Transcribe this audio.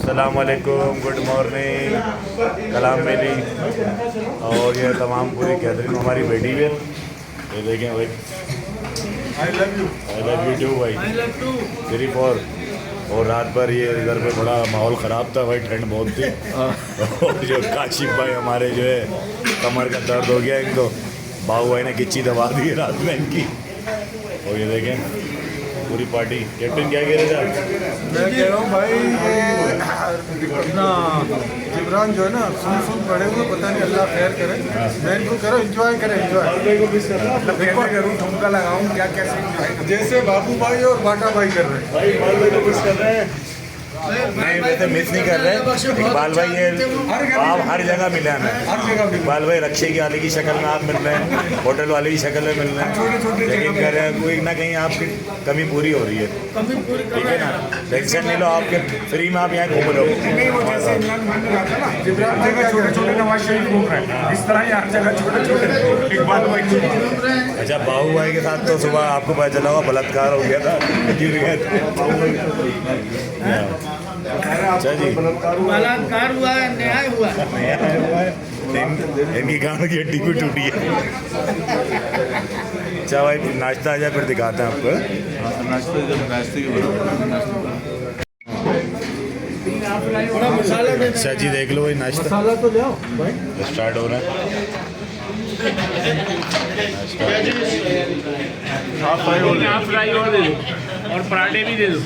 अस्सलाम वालेकुम, good morning, कलाम मेरी और ये तमाम पूरी गैदरिंग हमारी बैठी हुई है। ये देखें भाई, आई लव यू टू भाई, सिर्फ और रात भर ये इधर पे बड़ा माहौल ख़राब था भाई, ठंड बहुत थी। और जो काशिफ भाई हमारे जो है कमर का दर्द हो गया इनको, बाबू भाई ने किच्ची दबा दी है रात में इनकी। और ये देखें पूरी पार्टी। कैप्टन क्या कह रहे थे आप? मैं कह रहा हूँ भाई ये अपना जिब्रान जो है ना सुन पड़े हुए, पता नहीं अल्लाह खैर करे। मैं इनको करो एंजॉय करें, एंजॉय करूँ, ठुमका लगाऊँ, क्या कैसे enjoy? जैसे बाबू भाई और बाटा भाई कर रहे हैं। भाई इकबाल भाई को मिस कर रहे हैं? नहीं वैसे मिस नहीं कर रहे। इकबाल भाई ये आप हर जगह मिले हमें। इकबाल भाई रक्षे की वाले की शक्ल में आप मिल रहे हैं, होटल वाले की शक्ल में मिल रहे हैं, लेकिन कह रहे हैं कोई ना कहीं आपकी कमी पूरी हो रही है। ठीक है ना, टेंशन नहीं लो, आपके फ्री में आप यहाँ घूम लो। छोटे छोटे नवाज शरीफ घूम रहे हैं, इस तरह ही हर जगह छोटे छोटे इकबाल भाई। अच्छा, बाबू भाई के साथ तो सुबह आपको पता चला होगा बलात्कार हो गया था, गिर गए थे। अच्छा जी, बलात्कार हुआ है, न्याय हुआ है। न्याय हुआ है, इनकी गांव की हड्डी भी टूटी है। अच्छा भाई नाश्ता आ जाए फिर दिखाते हैं आपको नाश्ते जब नाश्ते के बड़ा मसाला दे। अच्छा जी देख लो भाई, नाश्ता मसाला तो ले आओ भाई। स्टार्ट हो रहा है। आप फ्राई और दे दो और पराठे भी दे दो।